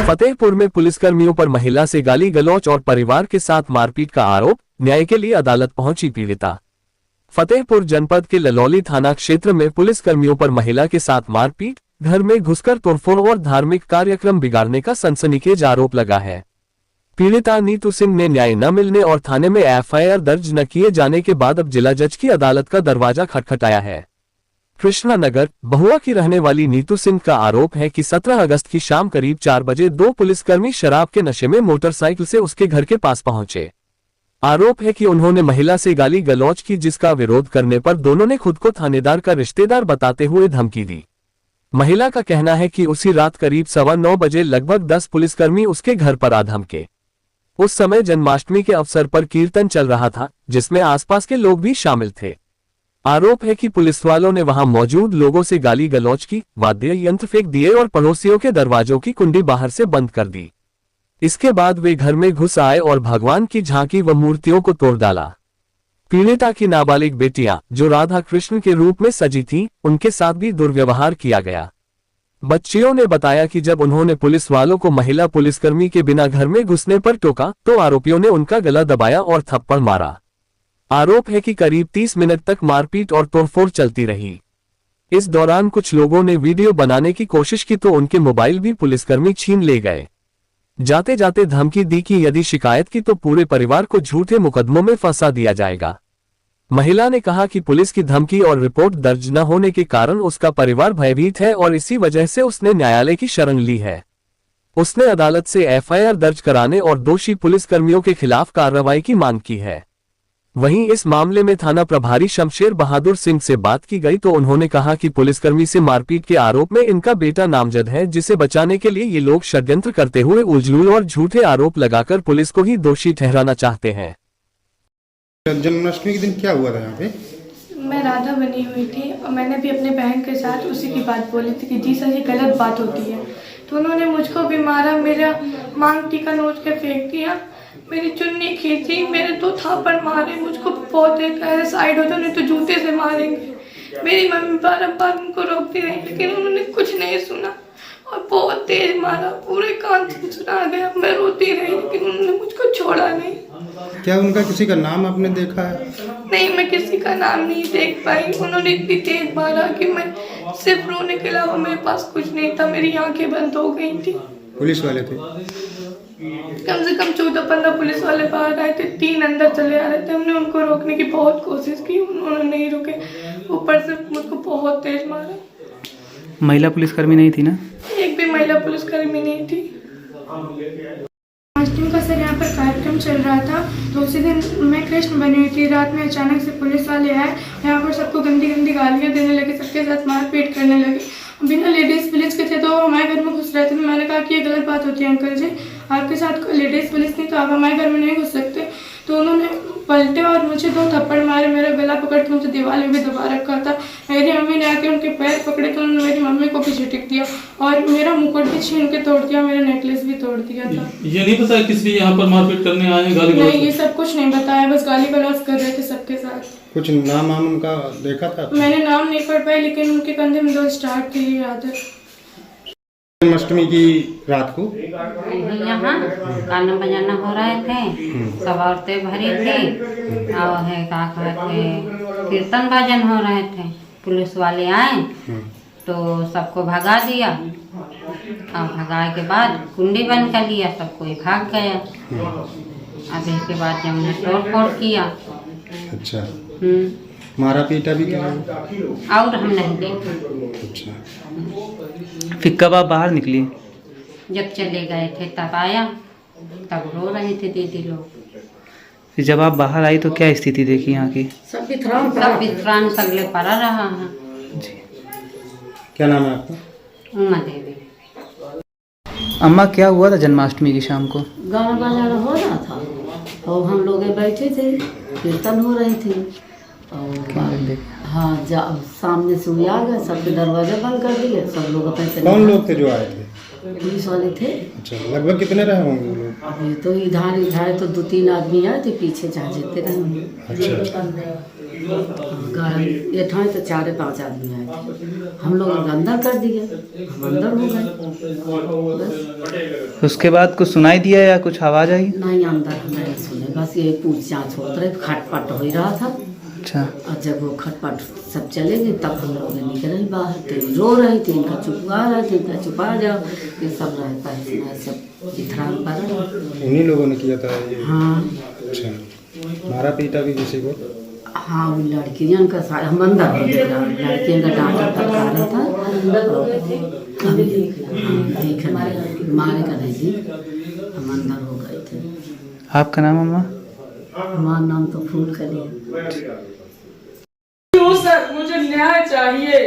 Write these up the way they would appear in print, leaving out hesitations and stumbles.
फतेहपुर में पुलिसकर्मियों पर महिला से गाली गलौज और परिवार के साथ मारपीट का आरोप, न्याय के लिए अदालत पहुंची पीड़िता। फतेहपुर जनपद के ललौली थाना क्षेत्र में पुलिसकर्मियों पर महिला के साथ मारपीट, घर में घुसकर तोड़फोड़ और धार्मिक कार्यक्रम बिगाड़ने का सनसनीखेज आरोप लगा है। पीड़िता नीतू सिंह ने न्याय न मिलने और थाने में एफआईआर दर्ज न किए जाने के बाद अब जिला जज की अदालत का दरवाजा खटखटाया है। कृष्णा नगर, बहुआ की रहने वाली नीतू सिंह का आरोप है कि 17 अगस्त की शाम करीब 4 बजे 2 पुलिसकर्मी शराब के नशे में मोटरसाइकिल से उसके घर के पास पहुंचे। आरोप है कि उन्होंने महिला से गाली गलौज की, जिसका विरोध करने पर दोनों ने खुद को थानेदार का रिश्तेदार बताते हुए धमकी दी। महिला का कहना है कि उसी रात करीब 9:15 बजे लगभग 10 पुलिसकर्मी उसके घर पर आ धमके। उस समय जन्माष्टमी के अवसर पर कीर्तन चल रहा था, जिसमें आसपास के लोग भी शामिल थे। आरोप है कि पुलिस वालों ने वहां मौजूद लोगों से गाली गलौज की, वाद्य यंत्र फेंक दिए और पड़ोसियों के दरवाजों की कुंडी बाहर से बंद कर दी। इसके बाद वे घर में घुस आए और भगवान की झांकी व मूर्तियों को तोड़ डाला। पीड़िता की नाबालिग बेटियां, जो राधा कृष्ण के रूप में सजी थीं, उनके साथ भी दुर्व्यवहार किया गया। बच्चियों ने बताया कि जब उन्होंने पुलिस वालों को महिला पुलिसकर्मी के बिना घर में घुसने पर टोका, तो आरोपियों ने उनका गला दबाया और थप्पड़ मारा। आरोप है कि करीब 30 मिनट तक मारपीट और तोड़फोड़ चलती रही। इस दौरान कुछ लोगों ने वीडियो बनाने की कोशिश की तो उनके मोबाइल भी पुलिसकर्मी छीन ले गए। जाते जाते धमकी दी कि यदि शिकायत की तो पूरे परिवार को झूठे मुकदमों में फंसा दिया जाएगा। महिला ने कहा कि पुलिस की धमकी और रिपोर्ट दर्ज न होने के कारण उसका परिवार भयभीत है और इसी वजह से उसने न्यायालय की शरण ली है। उसने अदालत से एफआईआर दर्ज कराने और दोषी पुलिसकर्मियों के खिलाफ कार्रवाई की मांग की है। वहीं इस मामले में थाना प्रभारी शमशेर बहादुर सिंह से बात की गई तो उन्होंने कहा कि पुलिसकर्मी से मारपीट के आरोप में इनका बेटा नामजद है, जिसे बचाने के लिए ये लोग षड्यंत्र करते हुए उलझुल और झूठे आरोप लगाकर पुलिस को ही दोषी ठहराना चाहते हैं। जन्माष्टमी के दिन क्या हुआ था यहाँ पे? मैं राधा बनी हुई थी और मैंने भी अपने बहन के साथ उसी की बात बोली थी कि जी सर ये गलत बात होती है। तो उन्होंने मुझको भी मारा, मेरा मांग टीका नोच के फेंक दिया, मेरी चुन्नी खींची, मेरे 2 थापड़ मारे, मुझको बहुत कह साइड हो जाओ नहीं तो जूते से मारेंगे। मेरी मम्मी बार उनको रोकती रही लेकिन उन्होंने कुछ नहीं सुना और बहुत तेज मारा, पूरे कान से सुना गया। मैं रोती रही लेकिन उन्होंने मुझको छोड़ा नहीं। क्या उनका किसी का नाम आपने देखा है? नहीं, मैं किसी का नाम नहीं देख पाई। उन्होंने इतनी तेज मारा कि मैं सिर्फ रोने के अलावा मेरे पास कुछ नहीं था, मेरी आंखें बंद हो गई थी। पुलिस वाले थे? कम से कम 14-15 पुलिस वाले बाहर आए थे, 3 अंदर चले आ रहे थे। हमने उनको रोकने की बहुत कोशिश की, उन्होंने नहीं रुके। ऊपर से मुझको बहुत तेज मारा। महिला पुलिसकर्मी नहीं थी ना? एक भी महिला पुलिसकर्मी नहीं थी। जन्माष्टमी का सर यहाँ पर कार्यक्रम चल रहा था तो उसी दिन मैं कृष्ण बनी हुई थी। रात में अचानक से पुलिस वाले आए, यहाँ पर सबको गंदी गंदी गालियाँ देने लगे, सबके साथ मारपीट करने लगे। बिना लेडीज़ पुलिस के थे तो हमारे घर में घुस रहे थे। मैंने कहा कि ये गलत बात होती है अंकल जी, आपके साथ कोई लेडीज़ पुलिस नहीं तो आप हमारे घर में नहीं घुस सकते। तो उन्होंने पलटे और मुझे 2 थप्पड़ मारे, मेरा गला पकड़ के मुझे दीवार में भी दबा रखा था। मेरी मम्मी ने आके उनके पैर पकड़े तो उन्होंने मेरी मम्मी को भी झटक दिया और मेरा मुकुट भी छीन के तोड़ दिया, मेरा नेकलेस भी तोड़ दिया था। ये नहीं पता किस लिए यहाँ पर मारपीट करने आए हैं? गाली नहीं, ये सब कुछ नहीं बताया, बस गाली गलौज कर रहे थे सबके साथ। कुछ नाम उनका देखा था? मैंने नाम नहीं पढ़ पाई लेकिन उनके कंधे में 2 स्टार थे, ये याद है। जन्माष्टमी की रात को यहाँ गाना बजाना हो रहे थे, सब औरतें भरी थी और है क्या कहते कीर्तन भजन हो रहे थे। पुलिस वाले आए तो सबको भगा दिया और भगाए के बाद कुंडी बंद कर लिया, सब कोई भाग गया। अब इसके बाद जब हमने तोड़ फोड़ किया। अच्छा, मारा पीटा भी क्या? और हम नहीं देखे। अच्छा, फिर कब आप बाहर निकली? जब चले गए थे तब आया, तब रो रहे थे दीदी लोग। फिर जब आप बाहर आई तो क्या स्थिति देखी यहाँ की? सब विश्राम सगले पड़ा रहा है। जी, क्या नाम है आपका? उमा देवी। अम्मा, क्या हुआ था जन्माष्टमी की शाम को? गाना बजाना हो रहा था और हम लोग बैठे थे, कीर्तन हो रही थी और हाँ सामने से आ गए, सबके दरवाजे बंद कर दिए। सब लोग अपने कौन लोग थे जो आए थे? पुलिस वाले थे। अच्छा, लगभग कितने रहे होंगे वो लोग? अभी तो इधर तो 2-3 आदमी आए थे, पीछे जहाँ जेते रहे। अच्छा, ये ठाए तो 4-5 आदमी आए थे, हम लोग अंदर कर दिए, हम अंदर हो गए बस। उसके बाद कुछ सुनाई दिया या कुछ आवाज़ आई? नहीं, अंदर नहीं सुने, बस ये पूछ जाँच होते रहे, खटपट हो ही रहा था। अच्छा, और जब वो खटपट सब चले गए तब हम लोग निकले बाहर, तो रो रही थी, इनका चुपा रहे थे, इनका चुपा जाओ, ये सब रहता है सब इधर पर। उन्हीं लोगों ने किया था ये? हाँ। अच्छा, मारा पीटा भी किसी को? हाँ, वो लड़कियों का सारा हम अंदर हो गया, लड़कियों का डांटा फटकारा था। हम देख मारे का नहीं थी, हम अंदर हो गए थे। आपका नाम अम्मा? हमारा नाम तो फूल कली है। सर, मुझे न्याय चाहिए।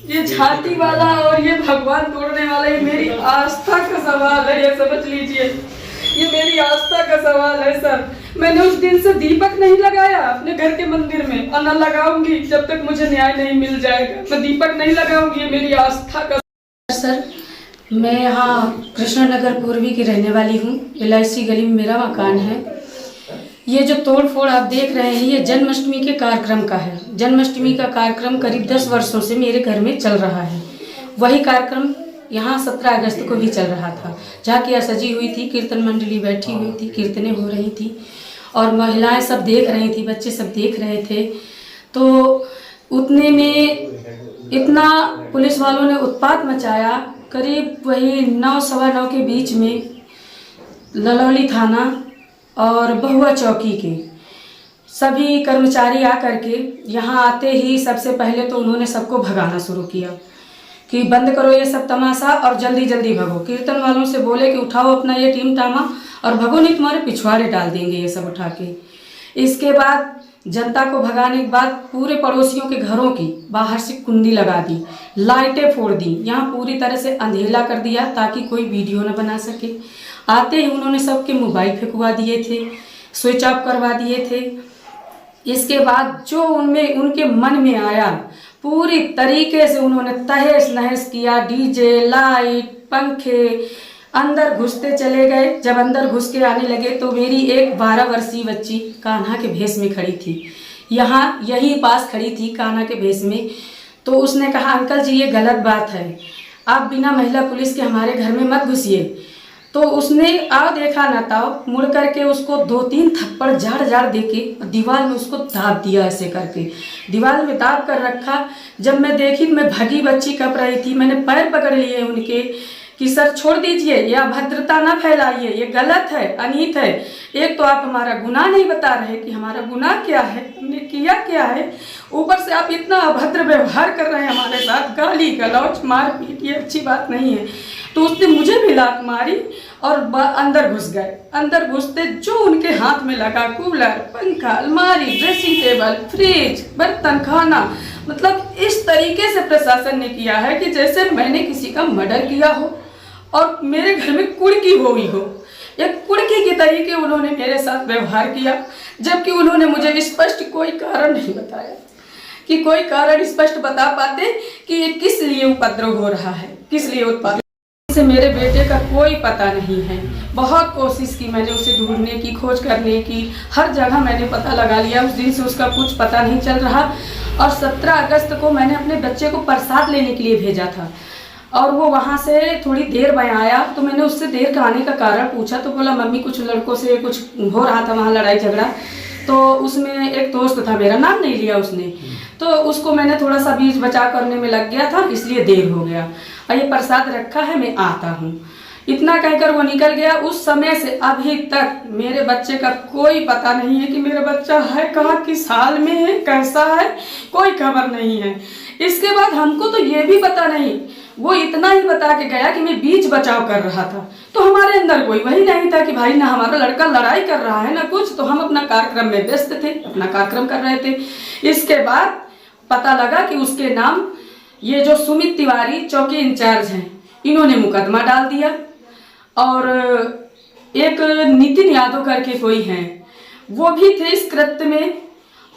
ये छाती वाला और ये भगवान तोड़ने वाला, ये मेरी आस्था का सवाल है, ये समझ लीजिए, ये मेरी आस्था का सवाल है सर। मैंने उस दिन से दीपक नहीं लगाया अपने घर के मंदिर में, और न लगाऊंगी जब तक मुझे न्याय नहीं मिल जाएगा। मैं दीपक नहीं लगाऊंगी, ये मेरी आस्था का सर। मैं यहाँ कृष्ण नगर पूर्वी की रहने वाली हूँ। LIC गली में मेरा मकान है। ये जो तोड़ फोड़ आप देख रहे हैं, ये जन्माष्टमी के कार्यक्रम का है। जन्माष्टमी का कार्यक्रम करीब 10 वर्षों से मेरे घर में चल रहा है। वही कार्यक्रम यहाँ 17 अगस्त को भी चल रहा था। झांकियाँ सजी हुई थी, कीर्तन मंडली बैठी हुई थी, कीर्तनें हो रही थी और महिलाएं सब देख रही थी, बच्चे सब देख रहे थे। तो उतने में इतना पुलिस वालों ने उत्पात मचाया। करीब वही 9-9:15 के बीच में ललौली थाना और बहुआ चौकी के सभी कर्मचारी आकर के यहाँ आते ही सबसे पहले तो उन्होंने सबको भगाना शुरू किया कि बंद करो ये सब तमाशा और जल्दी जल्दी भगो। कीर्तन वालों से बोले कि उठाओ अपना ये टीम टामा और भगो, नहीं तुम्हारे पिछवाड़े डाल देंगे ये सब उठा के। इसके बाद जनता को भगाने के बाद पूरे पड़ोसियों के घरों की बाहर से कुंडी लगा दी, लाइटें फोड़ दी, यहाँ पूरी तरह से अंधेला कर दिया ताकि कोई वीडियो न बना सके। आते ही उन्होंने सबके मोबाइल फेंकवा दिए थे, स्विच ऑफ करवा दिए थे। इसके बाद जो उनमें उनके मन में आया पूरी तरीके से उन्होंने तहस नहस किया। डीजे, लाइट, पंखे, अंदर घुसते चले गए। जब अंदर घुस के आने लगे तो मेरी एक 12 वर्षीय बच्ची कान्हा के भेष में खड़ी थी, यहाँ यही पास खड़ी थी कान्हा के भेष में। तो उसने कहा, अंकल जी ये गलत बात है, आप बिना महिला पुलिस के हमारे घर में मत घुसिए। तो उसने देखा ना ताओ मुड़ करके उसको 2-3 थप्पड़ झाड़ देके दीवार में उसको दाब दिया। ऐसे करके दीवार में दाब कर रखा। जब मैं देखी मैं भगी, बच्ची कप रही थी, मैंने पैर पकड़ लिए उनके कि सर छोड़ दीजिए, ये अभद्रता ना फैलाइए, ये गलत है, अनीत है। एक तो आप हमारा गुनाह नहीं बता रहे कि हमारा गुनाह क्या है, हमने किया क्या है, ऊपर से आप इतना अभद्र व्यवहार कर रहे हैं हमारे साथ, गाली गलौज मारपीट, ये अच्छी बात नहीं है। तो उसने मुझे भी लात मारी और अंदर घुस गए। अंदर घुसते जो उनके हाथ में लगा, कूलर, पंखा, अलमारी, ड्रेसिंग टेबल, फ्रिज, बर्तन, खाना, मतलब इस तरीके से प्रशासन ने किया है कि जैसे मैंने किसी का मर्डर किया हो और मेरे घर में कुड़की हुई हो। एक कुड़की के तरीके उन्होंने मेरे साथ व्यवहार किया, जबकि उन्होंने मुझे स्पष्ट कोई कारण नहीं बताया कि कोई कारण स्पष्ट बता पाते कि ये किस लिए उपद्रव हो रहा है, किस लिए उत्पाद से। मेरे बेटे का कोई पता नहीं है। बहुत कोशिश की मैंने उसे ढूंढने की, खोज करने की, हर जगह मैंने पता लगा लिया। उस दिन से उसका कुछ पता नहीं चल रहा। और 17 अगस्त को मैंने अपने बच्चे को प्रसाद लेने के लिए भेजा था और वो वहाँ से थोड़ी देर में आया। तो मैंने उससे देर का आने का कारण पूछा तो बोला मम्मी कुछ लड़कों से कुछ हो रहा था वहाँ, लड़ाई झगड़ा। तो उसमें एक दोस्त था, मेरा नाम नहीं लिया उसने, तो उसको मैंने थोड़ा सा बीच बचाव करने में लग गया था, इसलिए देर हो गया। और ये प्रसाद रखा है, मैं आता हूँ, इतना कहकर वो निकल गया। उस समय से अभी तक मेरे बच्चे का कोई पता नहीं है कि मेरा बच्चा है कहाँ, किस हाल में है, कैसा है, कोई खबर नहीं है। इसके बाद हमको तो ये भी पता नहीं, वो इतना ही बता के गया कि मैं बीच बचाव कर रहा था। तो हमारे अंदर कोई वही नहीं था कि भाई ना हमारा लड़का लड़ाई कर रहा है ना कुछ, तो हम अपना कार्यक्रम में व्यस्त थे, अपना कार्यक्रम कर रहे थे। इसके बाद पता लगा कि उसके नाम ये जो सुमित तिवारी चौकी इंचार्ज हैं, इन्होंने मुकदमा डाल दिया। और एक नितिन यादव करके कोई हैं, वो भी थे इस कृत्य में।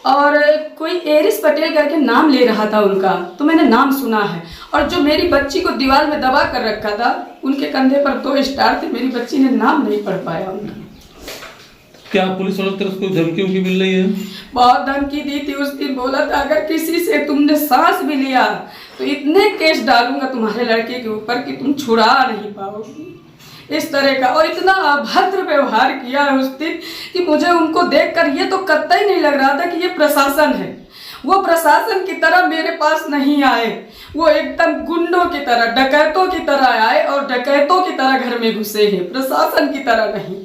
और कोई एरिस पटेल करके नाम ले रहा था उनका, तो मैंने नाम सुना है। और जो मेरी बच्ची को दीवार में दबा कर रखा था, उनके कंधे पर 2 स्टार थे, मेरी बच्ची ने नाम नहीं पढ़ पाया उनका। क्या पुलिस वालों की तरफ से कोई धमकी उनकी मिल रही है? बहुत धमकी दी थी उस दिन, बोला था अगर किसी से तुमने सांस भी लिया तो इतने केस डालूंगा तुम्हारे लड़के के ऊपर कि तुम छुड़ा नहीं पाओगी, इस तरह का। और इतना अभद्र व्यवहार किया है उस दिन कि मुझे उनको देखकर ये तो कतई नहीं लग रहा था कि ये प्रशासन है। वो प्रशासन की तरह मेरे पास नहीं आए, वो एकदम गुंडों की तरह, डकैतों की तरह आए और डकैतों की तरह घर में घुसे हैं, प्रशासन की तरह नहीं।